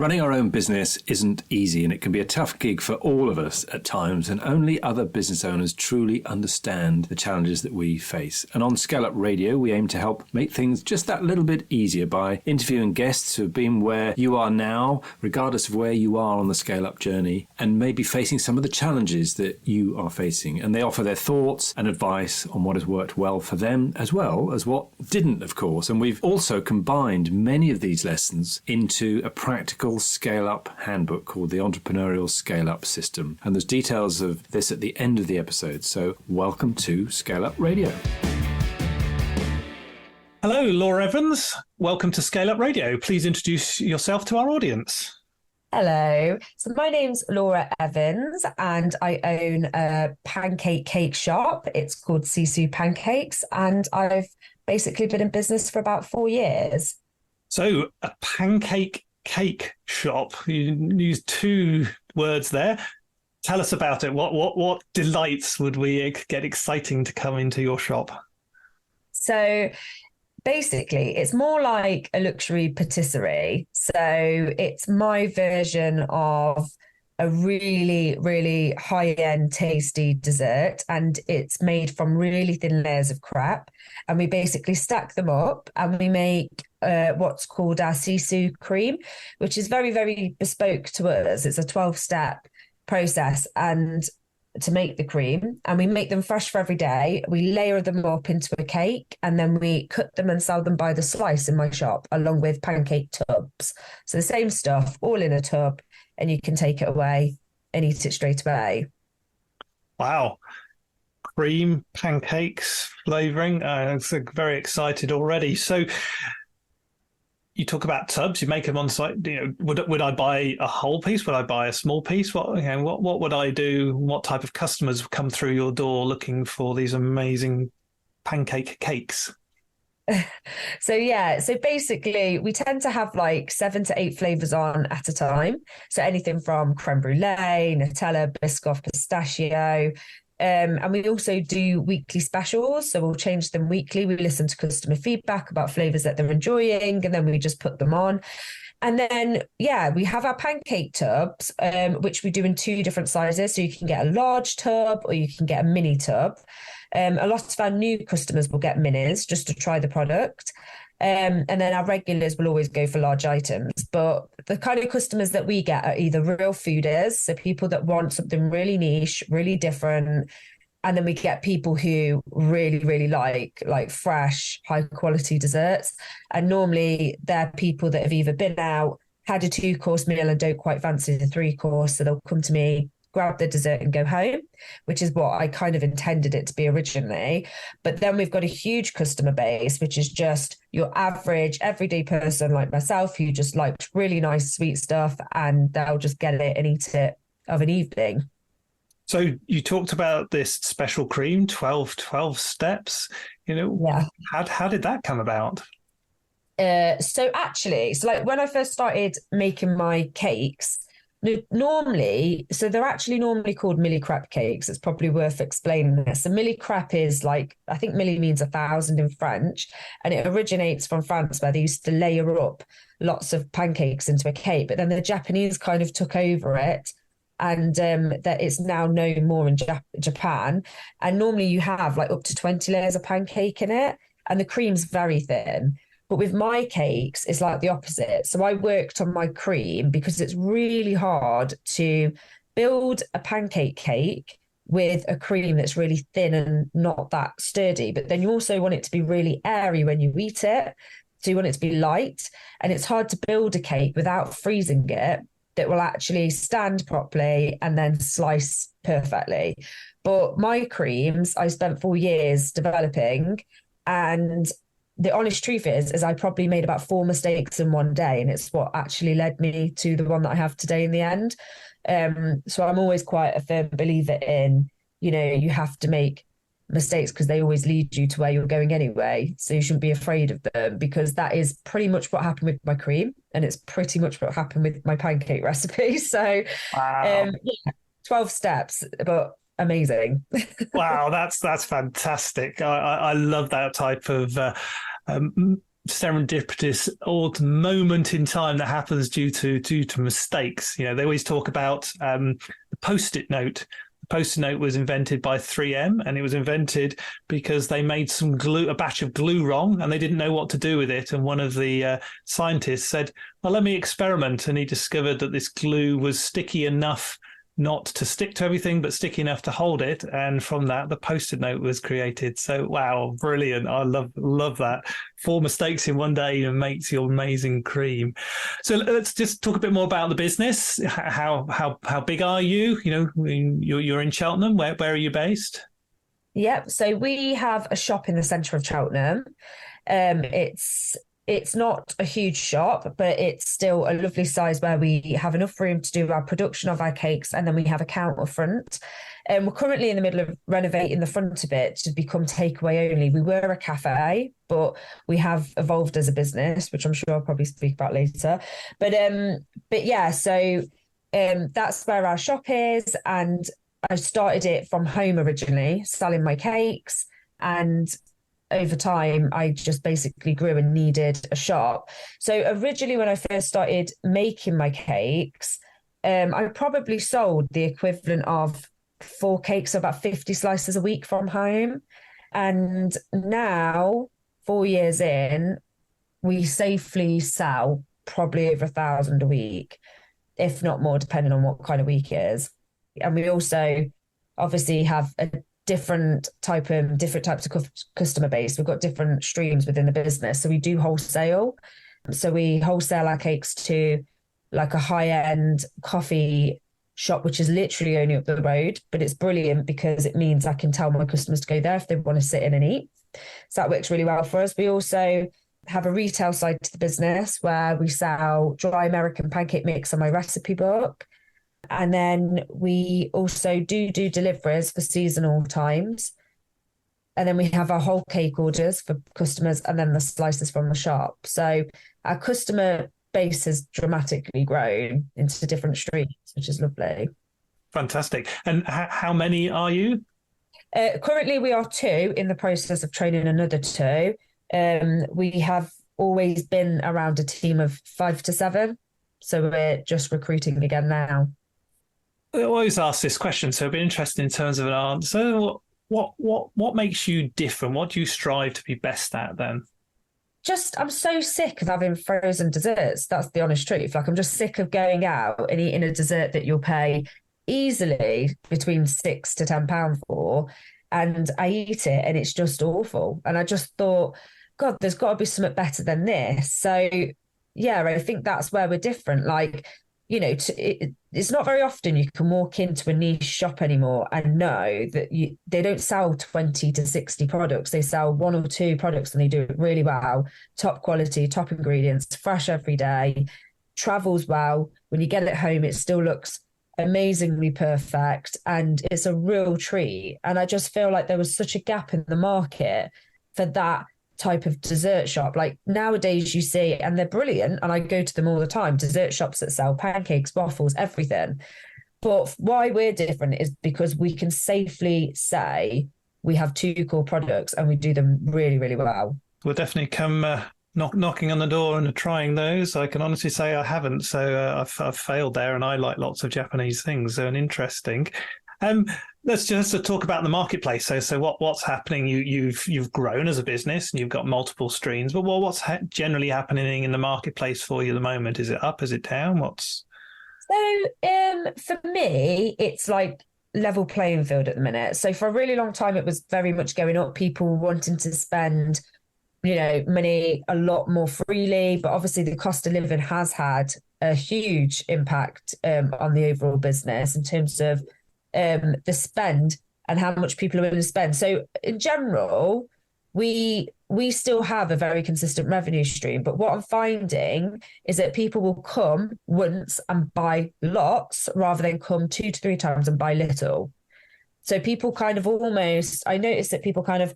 Running our own business isn't easy, and it can be a tough gig for all of us at times, and only other business owners truly understand the challenges that we face. And on ScaleUp Radio, we aim to help make things just that little bit easier by interviewing guests who have been where you are now, regardless of where you are on the scale-up journey, and maybe facing some of the challenges that you are facing. And they offer their thoughts and advice on what has worked well for them, as well as what didn't, of course. And we've also combined many of these lessons into a practical scale-up handbook called the Entrepreneurial Scale-Up System. And there's details of this at the end of the episode. So welcome to ScaleUp Radio. Hello, Laura Evans. Welcome to ScaleUp Radio. Please introduce yourself to our audience. Hello. So my name's Laura Evans and I own a pancake cake shop. It's called Sisu Pancakes and I've basically been in business for about 4 years. So a pancake cake shop. You used 2 words there. Tell us about it. What delights would we get exciting to come into your shop? So basically, it's more like a luxury patisserie. So it's my version of a really, really high-end tasty dessert, and it's made from really thin layers of crepe. And we basically stack them up and we make what's called our Sisu cream, which is very, very bespoke to us. It's a 12-step process and to make the cream, and we make them fresh for every day. We layer them up into a cake and then we cut them and sell them by the slice in my shop, along with pancake tubs. So the same stuff, all in a tub, and you can take it away and eat it straight away. Wow. Cream, pancakes, flavouring. I'm very excited already. So you talk about tubs, you make them on site. Would I buy a whole piece? Would I buy a small piece? What would I do? What type of customers come through your door looking for these amazing pancake cakes? So basically we tend to have like 7 to 8 flavors on at a time. So anything from creme brulee, Nutella, Biscoff, pistachio. And we also do weekly specials. So we'll change them weekly. We listen to customer feedback about flavors that they're enjoying, and then we just put them on. And then, we have our pancake tubs, which we do in 2 different sizes. So you can get a large tub or you can get a mini tub. A lot of our new customers will get minis just to try the product. And then our regulars will always go for large items. But the kind of customers that we get are either real foodies, so people that want something really niche, really different. And then we get people who really, really like fresh, high quality desserts. And normally they're people that have either been out, had a 2-course meal and don't quite fancy the 3-course. So they'll come to me, grab the dessert and go home, which is what I kind of intended it to be originally. But then we've got a huge customer base, which is just your average everyday person like myself who just likes really nice sweet stuff, and they'll just get it and eat it of an evening. So you talked about this special cream, 12 steps. How did that come about? So when I first started making my cakes, they're actually normally called milli crepe cakes. It's probably worth explaining this. So milli crepe is I think milli means 1,000 in French, and it originates from France, where they used to layer up lots of pancakes into a cake. But then the Japanese kind of took over it, and that it's now known more in Japan. And normally you have up to 20 layers of pancake in it, and the cream's very thin. But with my cakes, it's like the opposite. So I worked on my cream because it's really hard to build a pancake cake with a cream that's really thin and not that sturdy. But then you also want it to be really airy when you eat it. So you want it to be light. And it's hard to build a cake without freezing it that will actually stand properly and then slice perfectly. But my creams, I spent 4 years developing, and the honest truth is I probably made about 4 mistakes in one day, and it's what actually led me to the one that I have today in the end. So I'm always quite a firm believer in, you have to make mistakes because they always lead you to where you're going anyway. So you shouldn't be afraid of them, because that is pretty much what happened with my cream, and it's pretty much what happened with my pancake recipe. So wow. 12 steps, but amazing. Wow, that's fantastic. I love that type of serendipitous odd moment in time that happens due to mistakes. You know, they always talk about the Post-it note. The Post-it note was invented by 3M, and it was invented because they made a batch of glue wrong, and they didn't know what to do with it. And one of the scientists said, well, let me experiment. And he discovered that this glue was sticky enough not to stick to everything, but sticky enough to hold it. And from that, the Post-it note was created. So, wow, brilliant. I love that. 4 mistakes in one day and makes your amazing cream. So let's just talk a bit more about the business. How big are you? You know, you're in Cheltenham. Where are you based? Yep. So we have a shop in the centre of Cheltenham. It's not a huge shop, but it's still a lovely size where we have enough room to do our production of our cakes, and then we have a counter front. We're currently in the middle of renovating the front of it to become takeaway only. We were a cafe, but we have evolved as a business, which I'm sure I'll probably speak about later. But yeah, so that's where our shop is, and I started it from home originally, selling my cakes, and over time, I just basically grew and needed a shop. So originally, when I first started making my cakes, I probably sold the equivalent of 4 cakes, so about 50 slices a week from home. And now, 4 years in, we safely sell probably over 1,000 a week, if not more, depending on what kind of week it is. And we also obviously have a different types of customer base. We've got different streams within the business. So we do wholesale. So we wholesale our cakes to like a high-end coffee shop, which is literally only up the road, but it's brilliant because it means I can tell my customers to go there if they want to sit in and eat. So that works really well for us. We also have a retail side to the business where we sell dry American pancake mix on my recipe book. And then we also do deliveries for seasonal times. And then we have our whole cake orders for customers and then the slices from the shop. So our customer base has dramatically grown into different streams, which is lovely. Fantastic. And how many are you? Currently, we are 2, in the process of training another 2. We have always been around a team of 5 to 7. So we're just recruiting again now. I always ask this question, so it'd be interesting in terms of an answer. What makes you different? What do you strive to be best at then? I'm so sick of having frozen desserts. That's the honest truth. Like, I'm just sick of going out and eating a dessert that you'll pay easily between £6 to £10 for, and I eat it and it's just awful. And I just thought, God, there's got to be something better than this. So yeah, I think that's where we're different. Like, you know, it's not very often you can walk into a niche shop anymore and know that they don't sell 20 to 60 products. They sell 1 or 2 products and they do it really well. Top quality, top ingredients, fresh every day, travels well. When you get it home, it still looks amazingly perfect and it's a real treat. And I just feel like there was such a gap in the market for that type of dessert shop. Like nowadays you see, and they're brilliant, and I go to them all the time, dessert shops that sell pancakes, waffles, everything. But why we're different is because we can safely say we have 2 core products and we do them really, really well. We'll definitely come knocking on the door and trying those. I can honestly say I haven't, so I've failed there, and I like lots of Japanese things, so interesting. Let's just talk about the marketplace. So what's happening? You've grown as a business and you've got multiple streams, but what's generally happening in the marketplace for you at the moment? Is it up? Is it down? So for me, it's like level playing field at the minute. So for a really long time, it was very much going up. People wanting to spend, you know, money a lot more freely, but obviously the cost of living has had a huge impact on the overall business in terms of the spend and how much people are willing to spend. So in general, we still have a very consistent revenue stream, but what I'm finding is that people will come once and buy lots rather than come 2 to 3 times and buy little. So people kind of I notice that people kind of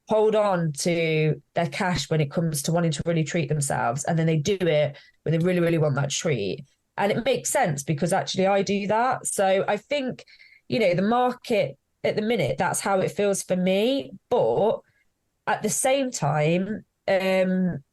hold on to their cash when it comes to wanting to really treat themselves, and then they do it when they really, really want that treat. And it makes sense because actually I do that. So I think, you know, the market at the minute, that's how it feels for me. But at the same time,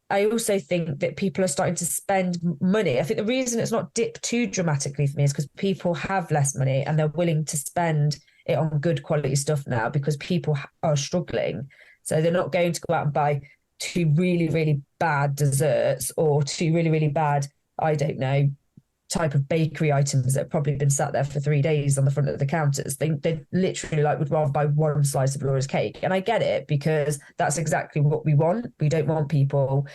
I also think that people are starting to spend money. I think the reason it's not dipped too dramatically for me is because people have less money and they're willing to spend it on good quality stuff now because people are struggling. So they're not going to go out and buy 2 really, really bad desserts or 2 really, really bad, I don't know, type of bakery items that have probably been sat there for 3 days on the front of the counters. They literally would rather buy 1 slice of Laura's cake. And I get it because that's exactly what we want. We don't want people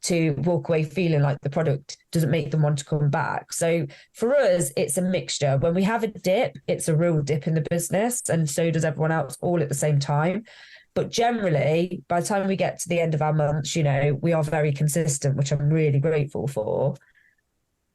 to walk away feeling like the product doesn't make them want to come back. So for us, it's a mixture. When we have a dip, it's a real dip in the business, and so does everyone else all at the same time. But generally, by the time we get to the end of our months, we are very consistent, which I'm really grateful for.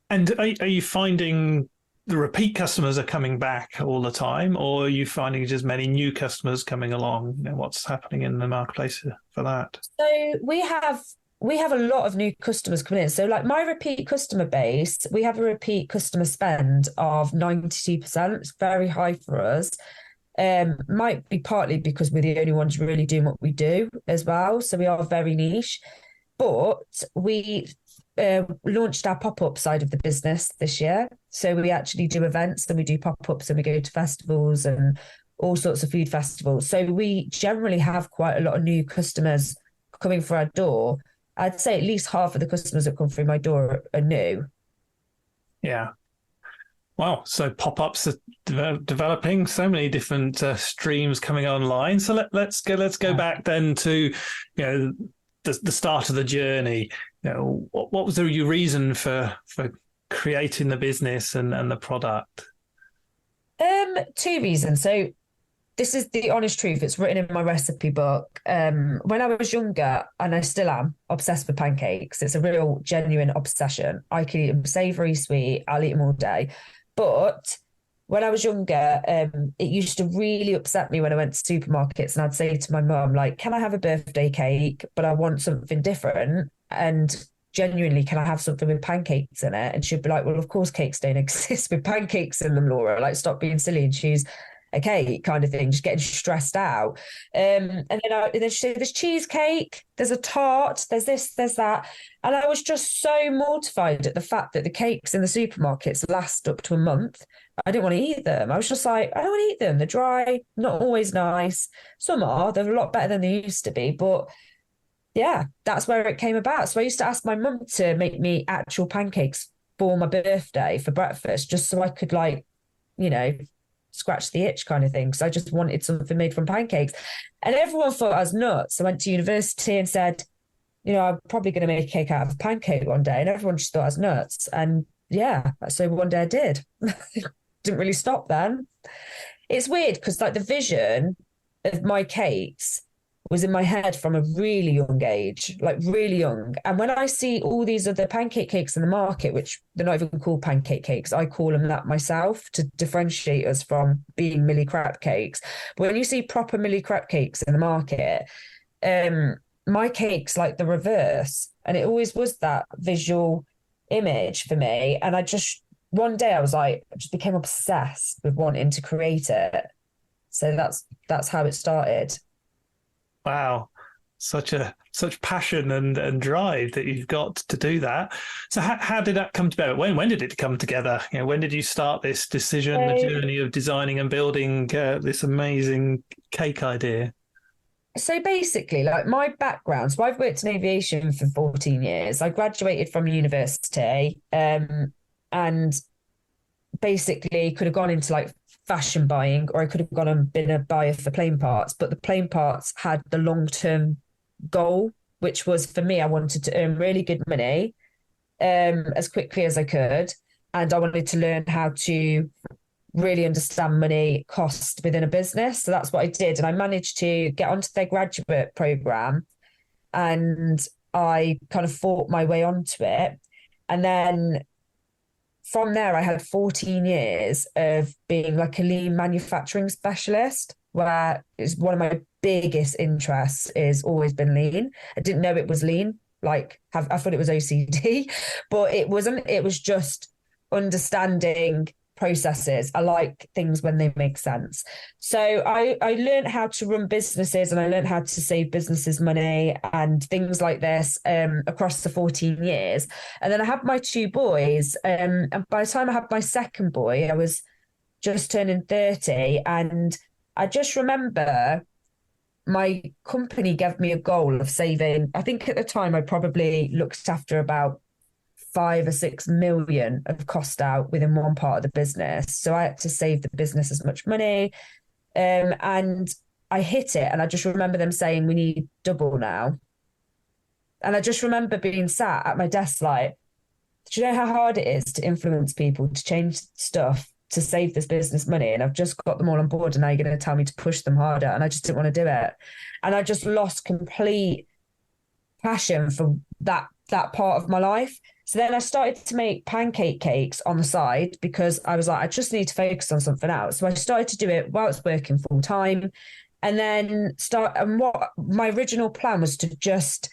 And are you finding the repeat customers are coming back all the time, or are you finding just many new customers coming along? What's happening in the marketplace for that? So we have a lot of new customers coming in. So like my repeat customer base, we have a repeat customer spend of 92%. It's very high for us. Might be partly because we're the only ones really doing what we do as well. So we are very niche. But we launched our pop-up side of the business this year. So we actually do events and we do pop-ups and we go to festivals and all sorts of food festivals. So we generally have quite a lot of new customers coming through our door. I'd say at least half of the customers that come through my door are new. Yeah. Wow. So pop-ups are developing, so many different streams coming online. So let's go back then to, the start of the journey. What was your reason for creating the business and the product? 2 reasons. So this is the honest truth. It's written in my recipe book. When I was younger, and I still am, obsessed with pancakes. It's a real genuine obsession. I can eat them savoury, sweet. I'll eat them all day. But when I was younger, it used to really upset me when I went to supermarkets and I'd say to my mum, like, can I have a birthday cake, but I want something different? And genuinely, can I have something with pancakes in it? And she'd be like, well, of course, cakes don't exist with pancakes in them, Laura. Like, stop being silly and choose a cake kind of thing, just getting stressed out. And then she'd say, there's cheesecake, there's a tart, there's this, there's that. And I was just so mortified at the fact that the cakes in the supermarkets last up to a month. I didn't want to eat them. I was just like, I don't want to eat them. They're dry, not always nice. Some are, they're a lot better than they used to be. But yeah, that's where it came about. So I used to ask my mum to make me actual pancakes for my birthday for breakfast, just so I could scratch the itch kind of thing. So I just wanted something made from pancakes. And everyone thought I was nuts. I went to university and said, I'm probably going to make a cake out of a pancake one day. And everyone just thought I was nuts. And yeah, so one day I did. Didn't really stop then. It's weird because the vision of my cakes was in my head from a really young age, really young. And when I see all these other pancake cakes in the market, which they're not even called pancake cakes, I call them that myself to differentiate us from being Millie crab cakes. But when you see proper Millie crab cakes in the market, my cake's like the reverse. And it always was that visual image for me. And one day I just became obsessed with wanting to create it. So that's how it started. Wow, such passion and drive that you've got to do that. So how did that come together? When did it come together? When did you start this decision, the journey of designing and building this amazing cake idea? So basically, my background, so I've worked in aviation for 14 years. I graduated from university and basically could have gone into fashion buying, or I could have gone and been a buyer for plane parts. But the plane parts had the long-term goal, which was, for me, I wanted to earn really good money as quickly as I could. And I wanted to learn how to really understand money cost within a business. So that's what I did. And I managed to get onto their graduate program and I kind of fought my way onto it. And then from there, I had 14 years of being a lean manufacturing specialist, where it's one of my biggest interests is always been lean. I didn't know it was lean. I thought it was OCD, but it wasn't. It was just understanding processes. I like things when they make sense. So I learned how to run businesses, and I learned how to save businesses money and things like this across the 14 years. And then I had my 2 boys. And by the time I had my second boy, I was just turning 30. And I just remember my company gave me a goal of saving, I think at the time I probably looked after about 5 or 6 million of cost out within one part of the business. So I had to save the business as much money. And I hit it. And I just remember them saying, we need double now. And I just remember being sat at my desk like, do you know how hard it is to influence people, to change stuff, to save this business money? And I've just got them all on board, and now you're going to tell me to push them harder. And I just didn't want to do it. And I just lost complete passion for that part of my life. So then I started to make pancake cakes on the side because I was like, I just need to focus on something else. So I started to do it while I was working full time, and then what my original plan was to just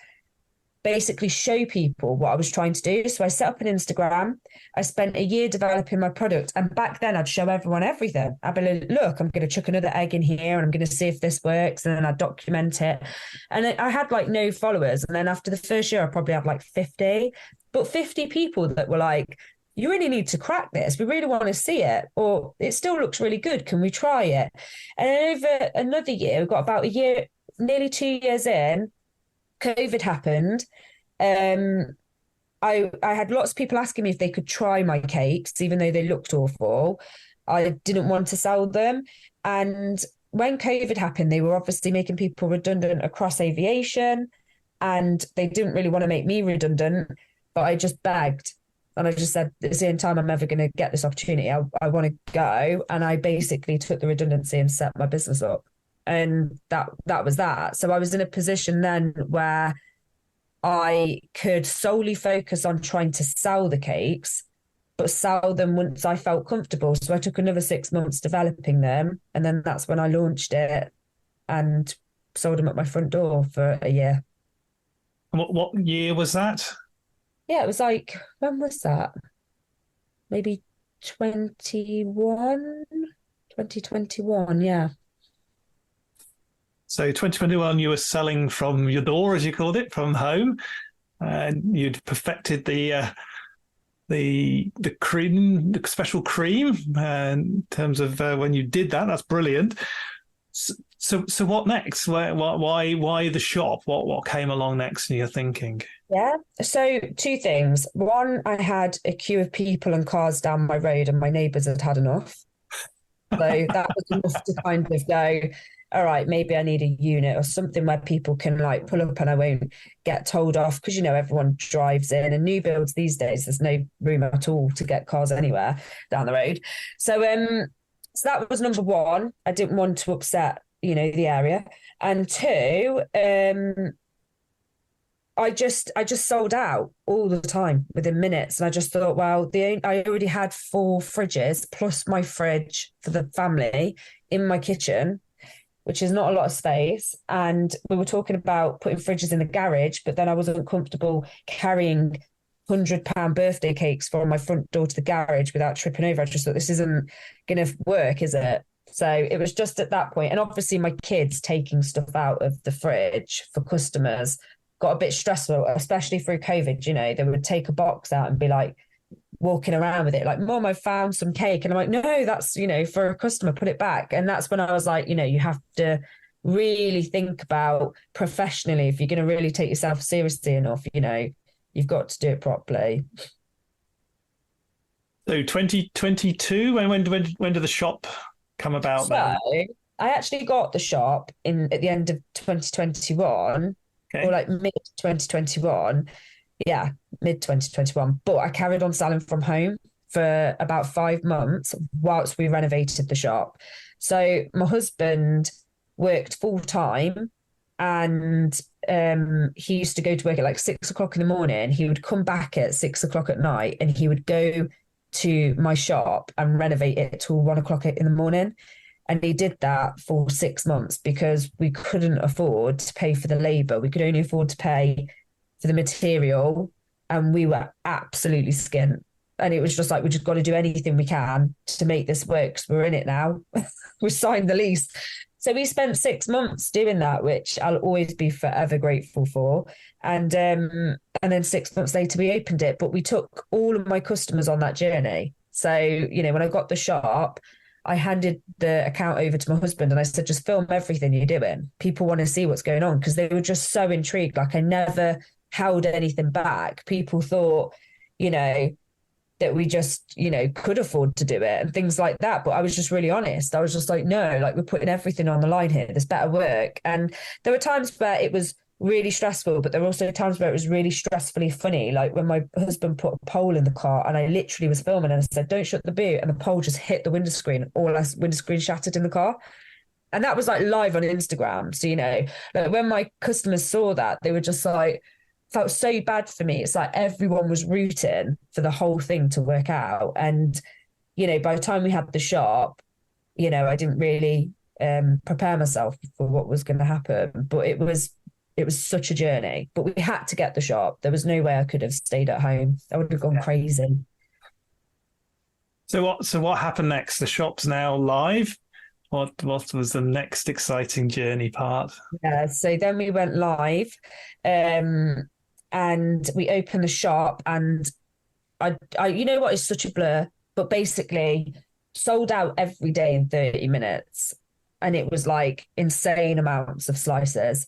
basically show people what I was trying to do. So I set up an Instagram. I spent a year developing my product. And back then I'd show everyone everything. I'd be like, look, I'm going to chuck another egg in here and I'm going to see if this works. And then I'd document it. And I had like no followers. And then after the first year, I probably had like 50, but 50 people that were like, you really need to crack this. We really want to see it. Or it still looks really good. Can we try it? And over another year, we got about a year, nearly 2 years in, COVID happened. I had lots of people asking me if they could try my cakes, even though they looked awful. I didn't want to sell them. And when COVID happened, they were obviously making people redundant across aviation, and they didn't really want to make me redundant, but I just begged. And I just said, it's the only time I'm ever going to get this opportunity. I want to go. And I basically took the redundancy and set my business up. And that was that. So I was in a position then where I could solely focus on trying to sell the cakes, but sell them once I felt comfortable. So I took another 6 months developing them. And then that's when I launched it and sold them at my front door for a year. What year was that? Yeah, it was like, when was that? Maybe 2021, yeah. So 2021, you were selling from your door, as you called it, from home, and you'd perfected the cream, the special cream, in terms of when you did that. That's brilliant. So what next? Why the shop? What came along next in your thinking? Yeah. So 2 things. One, I had a queue of people and cars down my road, and my neighbours had had enough. So that was enough to kind of go, all right, maybe I need a unit or something where people can like pull up and I won't get told off, because, you know, everyone drives in, and new builds these days, there's no room at all to get cars anywhere down the road. So that was number 1. I didn't want to upset, you know, the area. And 2, I just sold out all the time within minutes. And I just thought, well, I already had 4 fridges plus my fridge for the family in my kitchen, which is not a lot of space. And we were talking about putting fridges in the garage, but then I wasn't comfortable carrying £100 birthday cakes from my front door to the garage without tripping over. I just thought, this isn't going to work, is it? So it was just at that point. And obviously my kids taking stuff out of the fridge for customers got a bit stressful, especially through COVID. You know, they would take a box out and be like, walking around with it like, Mom, I found some cake. And I'm like, no, that's, you know, for a customer, put it back. And that's when I was like, you know, you have to really think about professionally, if you're going to really take yourself seriously enough, you know, you've got to do it properly. So 2022, when did the shop come about? So then? I actually got the shop at the end of 2021, or like mid 2021. Yeah, mid 2021. But I carried on selling from home for about 5 months whilst we renovated the shop. So my husband worked full time, and he used to go to work at like 6 o'clock in the morning. He would come back at 6 o'clock at night, and he would go to my shop and renovate it till 1 o'clock in the morning. And he did that for 6 months because we couldn't afford to pay for the labour. We could only afford to pay for the material, and we were absolutely skint. And it was just like, we just got to do anything we can to make this work because we're in it now. We signed the lease. So we spent 6 months doing that, which I'll always be forever grateful for. And then 6 months later, we opened it. But we took all of my customers on that journey. So, you know, when I got the shop, I handed the account over to my husband and I said, just film everything you're doing. People want to see what's going on, because they were just so intrigued. Like, I never held anything back. People thought, you know, that we just, you know, could afford to do it and things like that. But I was just really honest. I was just like, no, like, we're putting everything on the line here. There's better work. And there were times where it was really stressful, but there were also times where it was really stressfully funny. Like when my husband put a pole in the car and I literally was filming and I said, don't shut the boot. And the pole just hit the windscreen. All our windscreen shattered in the car. And that was like live on Instagram. So, you know, like when my customers saw that, they were just like, felt so bad for me. It's like everyone was rooting for the whole thing to work out. And, you know, by the time we had the shop, you know, I didn't really prepare myself for what was going to happen. But it was such a journey. But we had to get the shop. There was no way I could have stayed at home. I would have gone crazy. So what happened next? The shop's now live. What was the next exciting journey part? Yeah, so then we went live, and we opened the shop, and I you know what, it's such a blur, but basically sold out every day in 30 minutes. And it was like insane amounts of slices.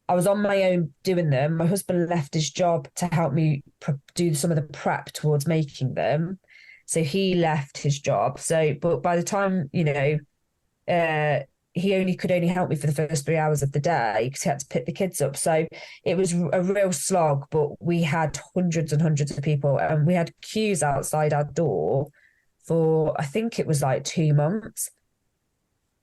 I was on my own doing them. My husband left his job to help me do some of the prep towards making them. So he left his job. So, but by the time, you know, he could only help me for the first 3 hours of the day because he had to pick the kids up. So it was a real slog, but we had hundreds and hundreds of people, and we had queues outside our door for, I think it was like 2 months.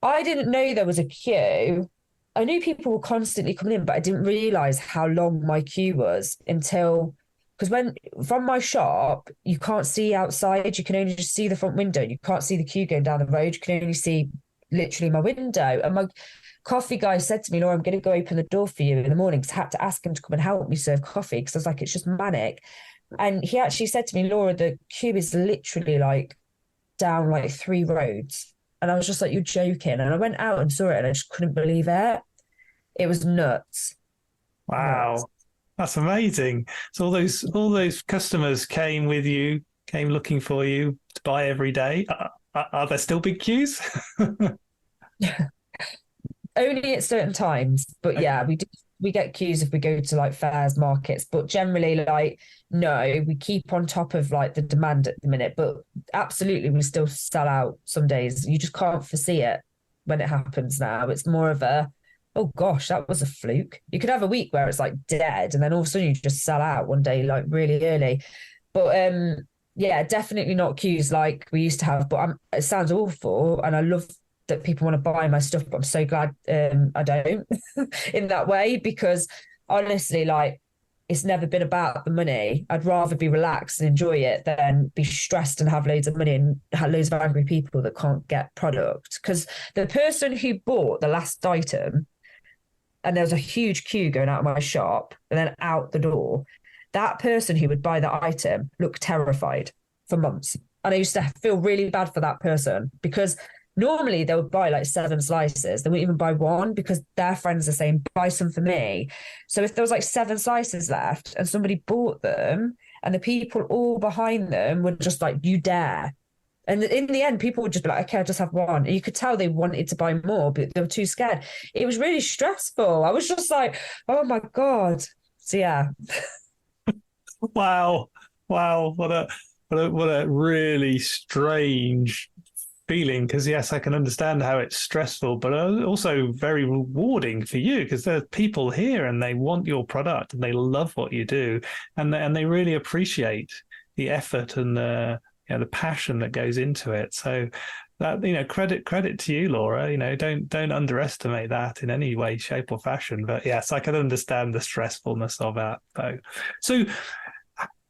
I didn't know there was a queue. I knew people were constantly coming in, but I didn't realise how long my queue was until, because from my shop, you can't see outside. You can only just see the front window. You can't see the queue going down the road. You can only see literally my window. And my coffee guy said to me, Laura, I'm going to go open the door for you in the morning, because I had to ask him to come and help me serve coffee, because I was like, it's just manic. And he actually said to me, Laura, the queue is literally like down like 3 roads. And I was just like, you're joking. And I went out and saw it and I just couldn't believe it. It was nuts. Wow. Nuts. That's amazing. So all those customers came with you, came looking for you to buy every day. Are there still big queues? Only at certain times. But yeah, we get queues if we go to like fairs, markets, but generally, like, no, we keep on top of like the demand at the minute. But absolutely, we still sell out some days. You just can't foresee it when it happens now. It's more of a, oh gosh, that was a fluke. You could have a week where it's like dead, and then all of a sudden you just sell out one day like really early. But yeah, definitely not queues like we used to have. But it sounds awful, and I love that people want to buy my stuff, but I'm so glad I don't in that way, because honestly, like, it's never been about the money. I'd rather be relaxed and enjoy it than be stressed and have loads of money and have loads of angry people that can't get product. Because the person who bought the last item, and there was a huge queue going out of my shop and then out the door, that person who would buy the item looked terrified for months. And I used to feel really bad for that person, because normally they would buy like 7 slices. They wouldn't even buy 1, because their friends are saying, buy some for me. So if there was like 7 slices left and somebody bought them, and the people all behind them were just like, you dare. And in the end, people would just be like, okay, I'll just have 1. And you could tell they wanted to buy more, but they were too scared. It was really stressful. I was just like, oh my God. So yeah. Wow. What a really strange feeling, because yes, I can understand how it's stressful, but also very rewarding for you, because there are people here and they want your product and they love what you do, and they really appreciate the effort and the passion that goes into it. So that, credit to you, Laura. Don't underestimate that in any way, shape, or fashion. But yes, I can understand the stressfulness of that, though. So,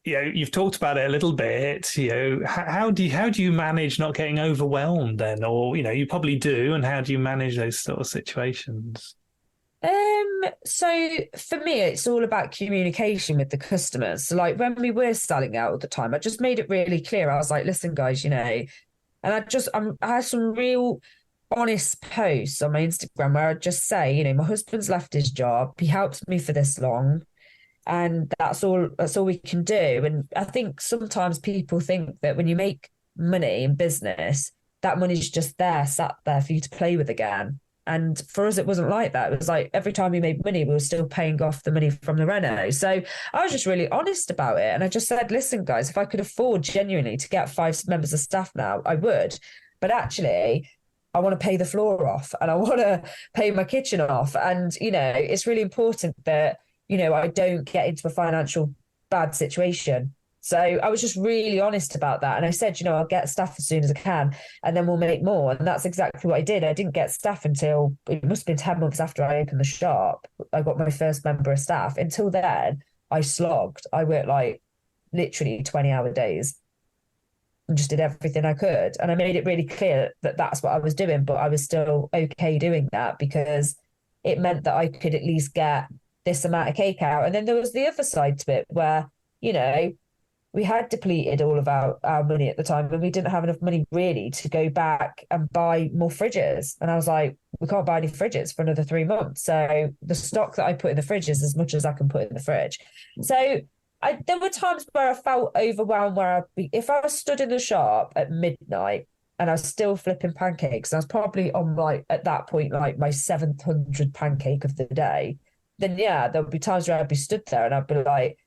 you've talked about it a little bit. How do you manage not getting overwhelmed then? Or, you probably do. And how do you manage those sort of situations? So for me, it's all about communication with the customers. So like when we were selling out all the time, I just made it really clear. I was like, listen, guys, and I had some real honest posts on my Instagram where I'd just say, my husband's left his job. He helped me for this long. And that's all we can do. And I think sometimes people think that when you make money in business, that money's just there, sat there for you to play with again. And for us, it wasn't like that. It was like every time we made money, we were still paying off the money from the reno. So I was just really honest about it. And I just said, listen, guys, if I could afford genuinely to get 5 members of staff now, I would. But actually, I want to pay the floor off and I want to pay my kitchen off. And, it's really important that, I don't get into a financial bad situation. So I was just really honest about that. And I said, I'll get staff as soon as I can and then we'll make more. And that's exactly what I did. I didn't get staff until it must have been 10 months after I opened the shop. I got my first member of staff. Until then, I slogged. I worked like literally 20-hour days and just did everything I could. And I made it really clear that that's what I was doing, but I was still okay doing that because it meant that I could at least get this amount of cake out. And then there was the other side to it where, we had depleted all of our money at the time and we didn't have enough money really to go back and buy more fridges. And I was like, we can't buy any fridges for another 3 months. So the stock that I put in the fridge is as much as I can put in the fridge. So there were times where I felt overwhelmed where if I was stood in the shop at midnight and I was still flipping pancakes, I was probably on at that point, like my 700 pancake of the day, then yeah, there would be times where I'd be stood there and I'd be like,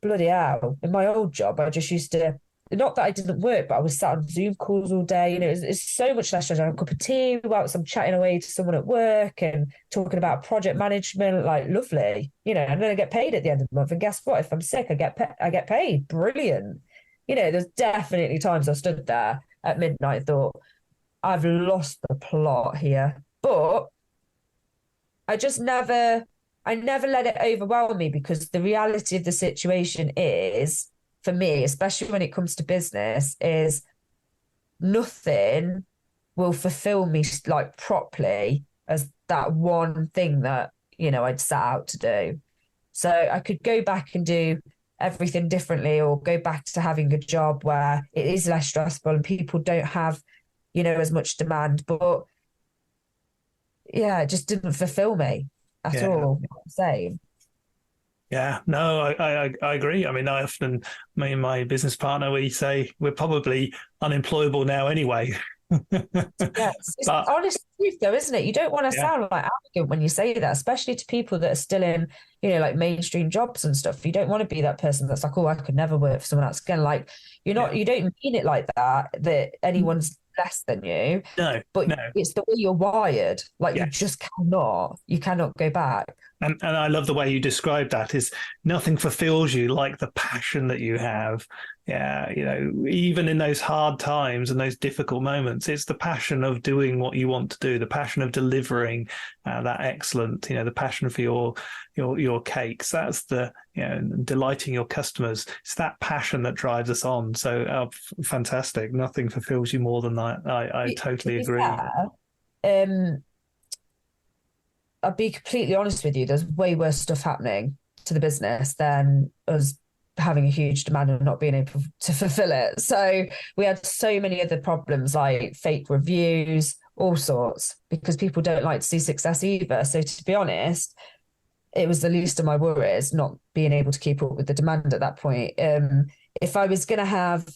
bloody hell. In my old job, I just used to, not that I didn't work, but I was sat on Zoom calls all day. It's so much less stress. I have a cup of tea whilst I'm chatting away to someone at work and talking about project management, like lovely, and then I get paid at the end of the month. And guess what? If I'm sick, I get paid. Brilliant. There's definitely times I stood there at midnight and thought, I've lost the plot here. But I never let it overwhelm me because the reality of the situation is, for me, especially when it comes to business, is nothing will fulfill me like properly as that one thing that, I'd set out to do. So I could go back and do everything differently or go back to having a job where it is less stressful and people don't have, as much demand. But yeah, it just didn't fulfill me. At all, I'm saying. Yeah, no, I agree. I mean, me and my business partner, we say we're probably unemployable now anyway. Yes, it's honest truth though, isn't it? You don't want to sound like arrogant when you say that, especially to people that are still in, like mainstream jobs and stuff. You don't want to be that person that's like, oh, I could never work for someone else again. Like you don't mean it like that anyone's less than you. No, but it's the way you're wired. Like you just cannot go back. And I love the way you describe that. Is nothing fulfills you like the passion that you have. Yeah, even in those hard times and those difficult moments, it's the passion of doing what you want to do, the passion of delivering that excellent, the passion for your cakes. That's the, delighting your customers. It's that passion that drives us on. So fantastic. Nothing fulfills you more than that. I totally agree. I'll be completely honest with you. There's way worse stuff happening to the business than us having a huge demand and not being able to fulfill it. So we had so many other problems like fake reviews, all sorts, because people don't like to see success either. So to be honest, it was the least of my worries not being able to keep up with the demand at that point. If I was going to have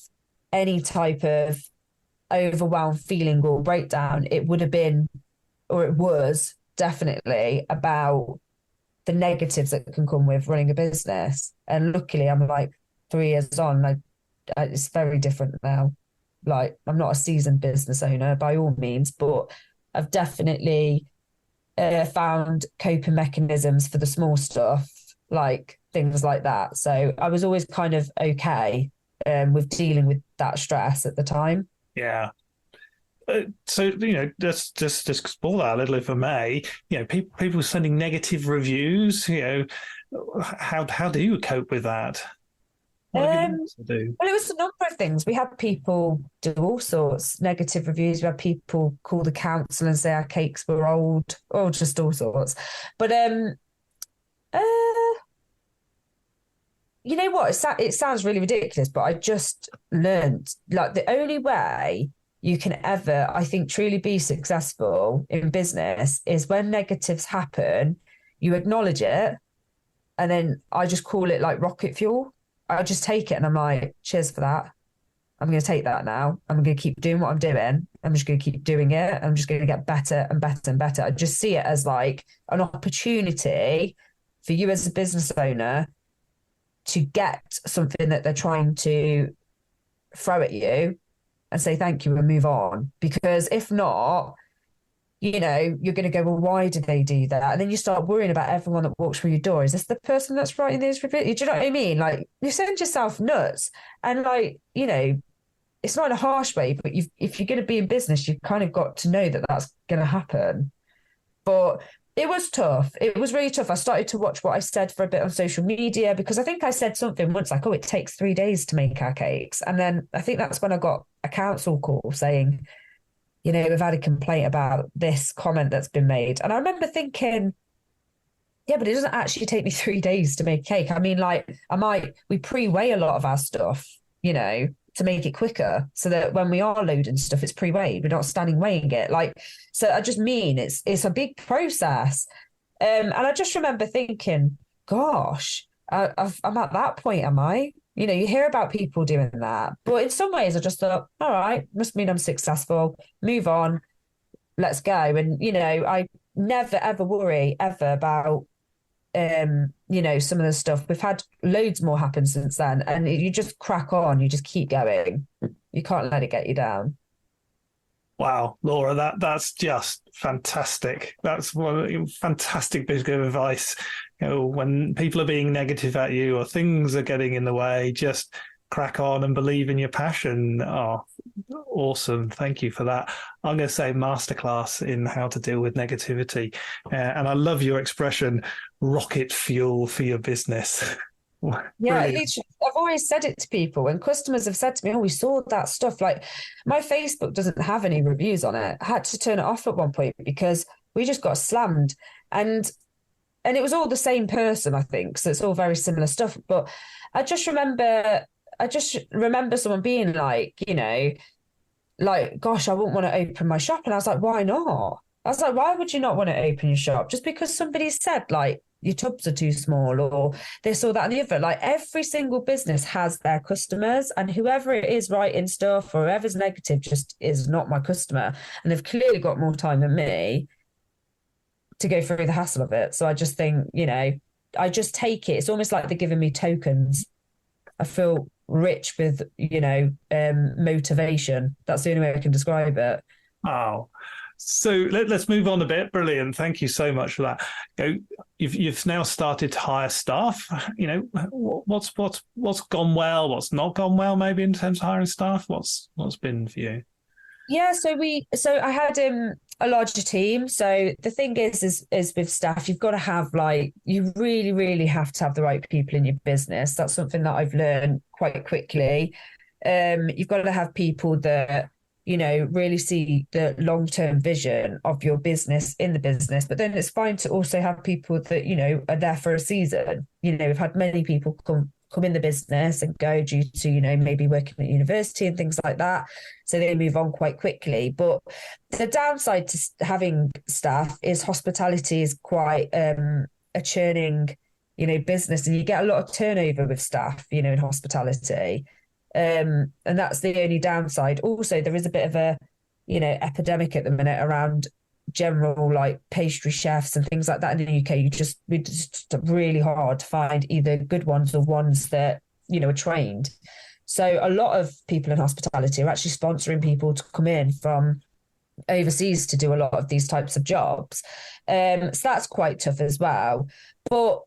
any type of overwhelmed feeling or breakdown, it would have been, or it was definitely about the negatives that can come with running a business. And luckily I'm like 3 years on, it's very different now. Like I'm not a seasoned business owner by all means, but I've definitely found coping mechanisms for the small stuff, like things like that. So I was always kind of okay with dealing with that stress at the time. Yeah. So, just explore that a little, if I may. People sending negative reviews. How do you cope with that? What have you been able to do? Well, it was a number of things. We had people do all sorts, negative reviews. We had people call the council and say our cakes were old, or just all sorts. But you know what? It sounds really ridiculous, but I just learned like the only way you can ever, I think, truly be successful in business is when negatives happen, you acknowledge it, and then I just call it like rocket fuel. I just take it and I'm like, cheers for that. I'm going to take that now. I'm going to keep doing what I'm doing. I'm just going to keep doing it. I'm just going to get better and better and better. I just see it as like an opportunity for you as a business owner to get something that they're trying to throw at you and say thank you and move on. Because if not, you know, you're going to go, well, why did they do that? And then you start worrying about everyone that walks through your door. Is this the person that's writing these reviews? Do you know what I mean? Like, you send yourself nuts. And like, you know, it's not in a harsh way, but if you're going to be in business, you've kind of got to know that that's going to happen. But it was tough. It was really tough. I started to watch what I said for a bit on social media, because I think I said something once like, oh, it takes 3 days to make our cakes. And then I think that's when I got a council call saying, you know, we've had a complaint about this comment that's been made. And I remember thinking, yeah, but it doesn't actually take me 3 days to make a cake. I mean, like, we pre-weigh a lot of our stuff, you know, to make it quicker, so that when we are loading stuff, it's pre-weighed. We're not standing weighing it. Like, so I just mean it's a big process. And I just remember thinking, gosh, I'm at that point, am I? You know, you hear about people doing that, but in some ways I just thought, all right, must mean I'm successful, move on, let's go. And, you know, I never, ever worry ever about, you know, some of the stuff. We've had loads more happen since then, and you just crack on, you just keep going. You can't let it get you down. Wow, Laura, that's just fantastic. That's one fantastic bit of advice. You know, when people are being negative at you or things are getting in the way, just crack on and believe in your passion. Oh, awesome. Thank you for that. I'm going to say masterclass in how to deal with negativity. And I love your expression, rocket fuel for your business. Yeah, I've always said it to people, and customers have said to me, oh, we saw that stuff. Like, my Facebook doesn't have any reviews on it. I had to turn it off at one point because we just got slammed. And it was all the same person, I think. So it's all very similar stuff. But I just remember someone being like, you know, like, gosh, I wouldn't want to open my shop. And I was like, why not? I was like, why would you not want to open your shop? Just because somebody said, like, your tubs are too small or this or that and the other. Like, every single business has their customers, and whoever it is writing stuff or whoever's negative just is not my customer. And they've clearly got more time than me to go through the hassle of it. So I just think, you know, I just take it. It's almost like they're giving me tokens. I feel rich with, you know, motivation. That's the only way I can describe it. Oh, so let's move on a bit. Brilliant. Thank you so much for that. You know, you've now started to hire staff. You know, what's gone well, what's not gone well, maybe in terms of hiring staff. What's been for you? Yeah, so I had a larger team. So the thing is with staff, you've got to have, like, you really, really have to have the right people in your business. That's something that I've learned quite quickly. You've got to have people that, you know, really see the long-term vision of your business in the business. But then it's fine to also have people that, you know, are there for a season. You know, we've had many people come in the business and go due to, you know, maybe working at university and things like that. So they move on quite quickly. But the downside to having staff is hospitality is quite a churning, you know, business, and you get a lot of turnover with staff, you know, in hospitality. And that's the only downside. Also, there is a bit of a, you know, epidemic at the minute around general, like, pastry chefs and things like that in the UK. We're just really hard to find either good ones or ones that, you know, are trained. So a lot of people in hospitality are actually sponsoring people to come in from overseas to do a lot of these types of jobs. So that's quite tough as well. But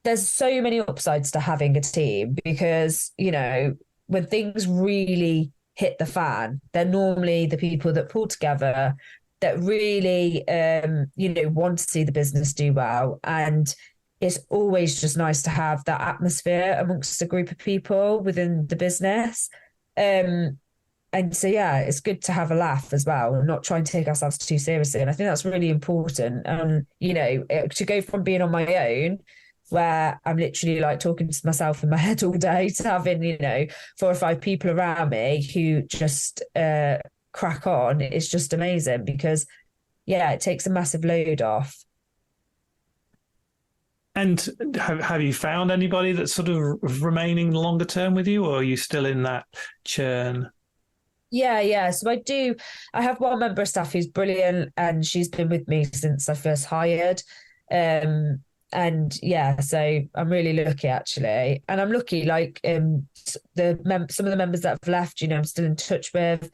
there's so many upsides to having a team, because, you know, when things really hit the fan, they're normally the people that pull together, that really, you know, want to see the business do well. And it's always just nice to have that atmosphere amongst a group of people within the business. And so, yeah, it's good to have a laugh as well and not try and take ourselves too seriously. And I think that's really important. To go from being on my own, where I'm literally like talking to myself in my head all day, to having, 4 or 5 people around me who just crack on, it's just amazing because, yeah, it takes a massive load off. And have you found anybody that's sort of remaining longer term with you, or are you still in that churn? Yeah. So I have one member of staff who's brilliant, and she's been with me since I first hired. So I'm really lucky, actually. And I'm lucky, like some of the members that have left, I'm still in touch with.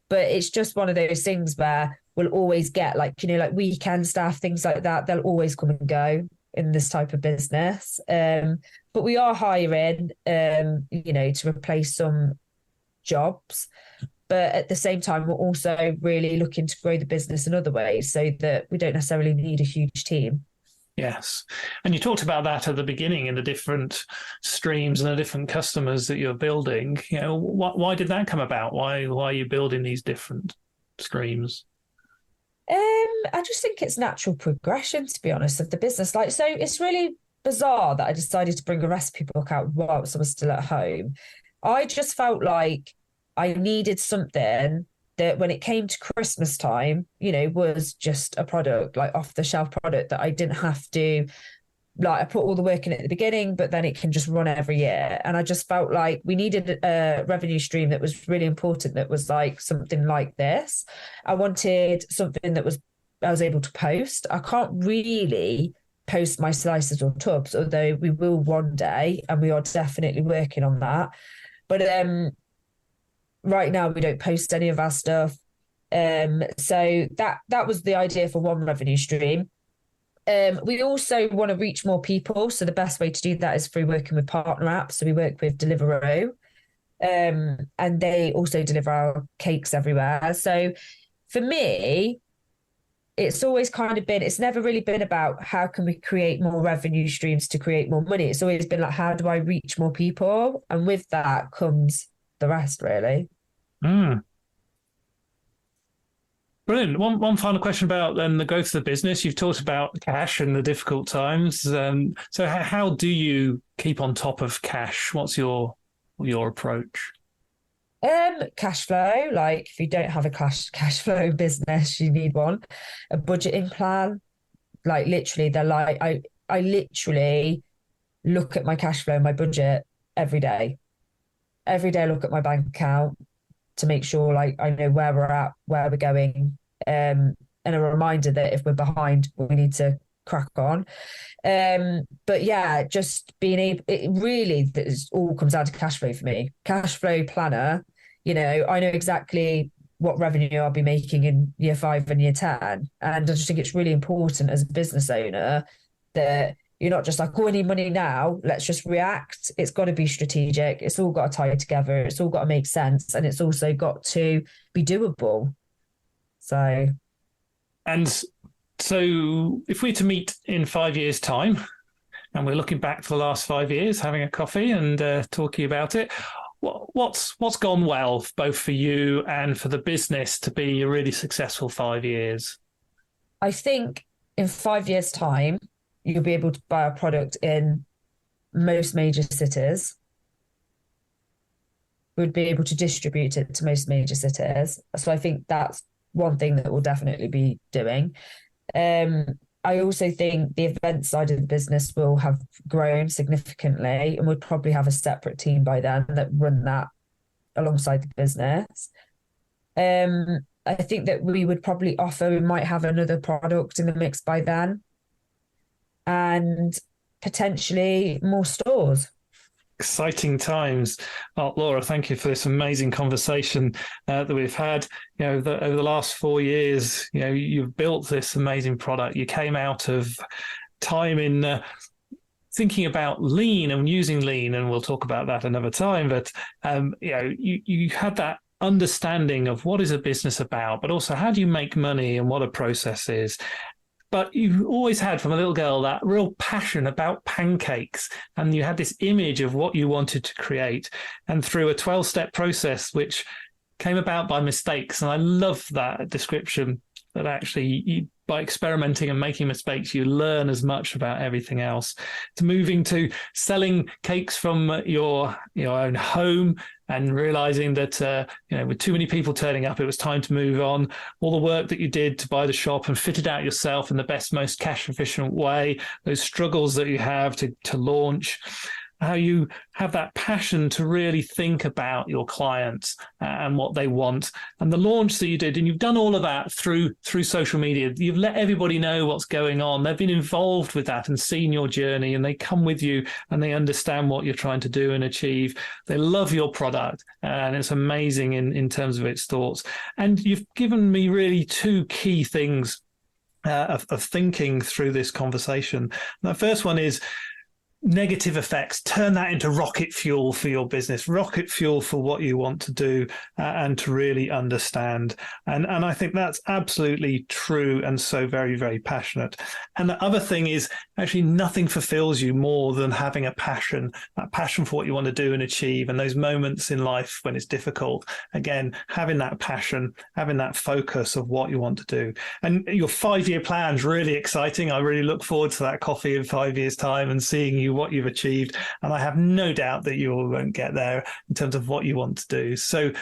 But it's just one of those things where we'll always get like weekend staff, things like that. They'll always come and go in this type of business. But we are hiring, to replace some jobs. But at the same time, we're also really looking to grow the business in other ways so that we don't necessarily need a huge team. Yes. And you talked about that at the beginning in the different streams and the different customers that you're building. Why did that come about? Why are you building these different streams? I just think it's natural progression, to be honest, of the business. So it's really bizarre that I decided to bring a recipe book out whilst I was still at home. I just felt like I needed something that when it came to Christmas time, was just a product, like off the shelf product that I didn't have to, like, I put all the work in at the beginning, but then it can just run every year. And I just felt like we needed a revenue stream that was really important, that was like something like this. I wanted something that I was able to post. I can't really post my slices or tubs, although we will one day, and we are definitely working on that. But right now we don't post any of our stuff. So that was the idea for one revenue stream. We also want to reach more people. So the best way to do that is through working with partner apps. So we work with Deliveroo, and they also deliver our cakes everywhere. So for me, it's always kind of been, it's never really been about how can we create more revenue streams to create more money. It's always been like, how do I reach more people? And with that comes the rest, really. Brilliant. One final question about then the growth of the business. You've talked about cash and the difficult times. So how do you keep on top of cash? What's your approach? Cash flow. Like, if you don't have a cash flow business, you need one. A budgeting plan. Like, literally, they're like, I literally look at my cash flow, my budget every day. Every day I look at my bank account to make sure, like, I know where we're at, where we're going, and a reminder that if we're behind, we need to crack on. But yeah, just being able, it really, this all comes down to cash flow for me. Cash flow planner, I know exactly what revenue I'll be making in year 5 and year 10. And I just think it's really important as a business owner that you're not just like, oh, I need money now, let's just react. It's got to be strategic. It's all got to tie together. It's all got to make sense. And it's also got to be doable. And so if we're to meet in 5 years' time, and we're looking back for the last 5 years, having a coffee and talking about it, what's gone well, both for you and for the business, to be a really successful 5 years? I think in 5 years' time, you'll be able to buy a product in most major cities. We'd be able to distribute it to most major cities. So I think that's one thing that we'll definitely be doing. I also think the event side of the business will have grown significantly, and we'd probably have a separate team by then that run that alongside the business. I think that we might have another product in the mix by then, and potentially more stores. Exciting times. Laura, thank you for this amazing conversation that we've had. Over the last 4 years, you've built this amazing product. You came out of time in thinking about lean and using lean, and we'll talk about that another time. But you had that understanding of what is a business about, but also how do you make money and what a process is. But you always had, from a little girl, that real passion about pancakes. And you had this image of what you wanted to create. And through a 12-step process, which came about by mistakes. And I love that description, that actually by experimenting and making mistakes, you learn as much about everything else. To moving to selling cakes from your own home and realizing that, with too many people turning up, it was time to move on. All the work that you did to buy the shop and fit it out yourself in the best, most cash efficient way, those struggles that you have to launch, how you have that passion to really think about your clients and what they want, and the launch that you did. And you've done all of that through social media. You've let everybody know what's going on. They've been involved with that and seen your journey, and they come with you and they understand what you're trying to do and achieve. They love your product, and it's amazing in terms of its thoughts. And you've given me really two key things of thinking through this conversation. The first one is negative effects. Turn that into rocket fuel for your business, rocket fuel for what you want to do, and to really understand. And I think that's absolutely true, and so very, very passionate. And the other thing is, actually nothing fulfills you more than having a passion, that passion for what you want to do and achieve. And those moments in life when it's difficult, again, having that passion, having that focus of what you want to do. And your 5-year plan is really exciting. I really look forward to that coffee in 5 years' time and seeing you, what you've achieved. And I have no doubt that you won't get there in terms of what you want to do. So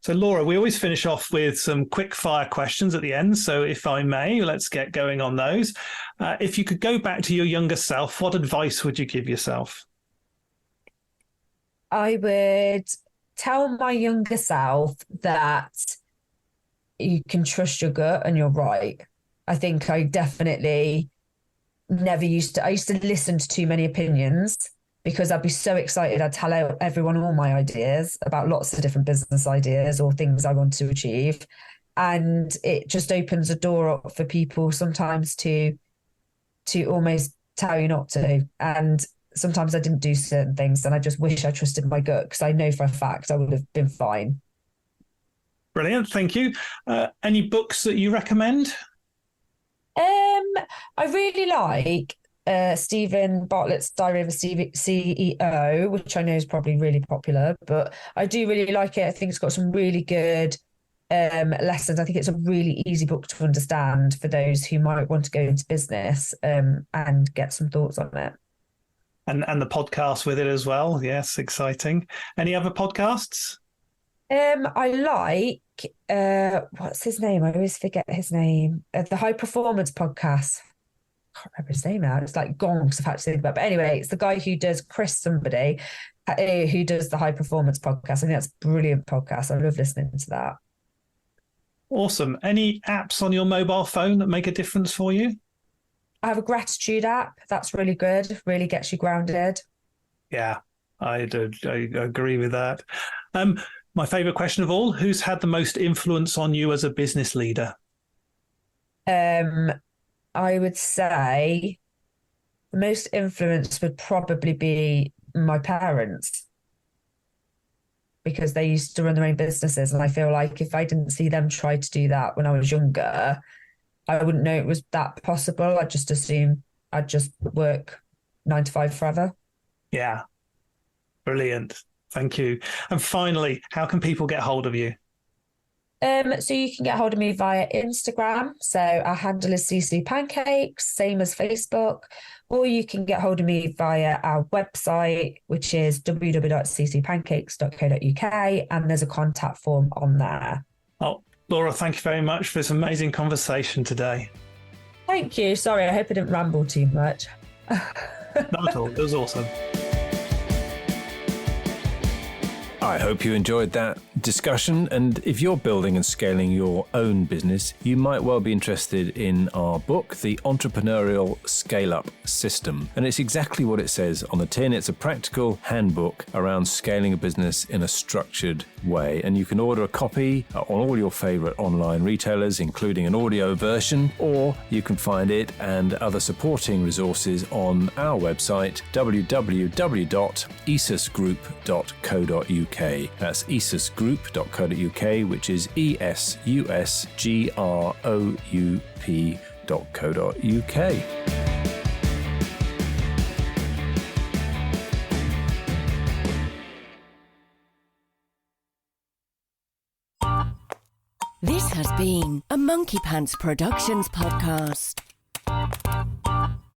Laura, we always finish off with some quick fire questions at the end. So if I may, let's get going on those. If you could go back to your younger self, what advice would you give yourself? I would tell my younger self that you can trust your gut and you're right. I think I definitely I used to listen to too many opinions, because I'd be so excited. I'd tell everyone all my ideas about lots of different business ideas or things I want to achieve. And it just opens a door up for people sometimes to almost tell you not to. And sometimes I didn't do certain things, and I just wish I trusted my gut, because I know for a fact I would have been fine. Brilliant. Thank you. Any books that you recommend? I really like Stephen Bartlett's Diary of a CEO, which I know is probably really popular, but I do really like it. I think it's got some really good lessons. I think it's a really easy book to understand for those who might want to go into business and get some thoughts on it. And the podcast with it as well. Yes, exciting. Any other podcasts? I like what's his name? I always forget his name. The High Performance Podcast. I can't remember his name now. It's like gone because I've had to think about it. But anyway, it's the guy who does Chris somebody who does the High Performance Podcast. I think that's a brilliant podcast. I love listening to that. Awesome. Any apps on your mobile phone that make a difference for you? I have a gratitude app. That's really good. Really gets you grounded. Yeah, I agree with that. My favorite question of all, who's had the most influence on you as a business leader? I would say the most influence would probably be my parents, because they used to run their own businesses. And I feel like if I didn't see them try to do that when I was younger, I wouldn't know it was that possible. I'd just assume I'd just work 9 to 5 forever. Yeah. Brilliant. Thank you. And finally, how can people get hold of you? So you can get hold of me via Instagram. So our handle is Sisu Pancakes, same as Facebook. Or you can get hold of me via our website, which is www.sisupancakes.co.uk. And there's a contact form on there. Oh, Laura, thank you very much for this amazing conversation today. Thank you. Sorry, I hope I didn't ramble too much. Not at all. It was awesome. I hope you enjoyed that discussion, and if you're building and scaling your own business, you might well be interested in our book, The Entrepreneurial Scale-Up System. And it's exactly what it says on the tin. It's a practical handbook around scaling a business in a structured way. And you can order a copy on all your favorite online retailers, including an audio version, or you can find it and other supporting resources on our website, www.esusgroup.co.uk. That's esusgroup.co.uk, which is ESUSGROUP.co.uk. This has been a Monkey Pants Productions podcast.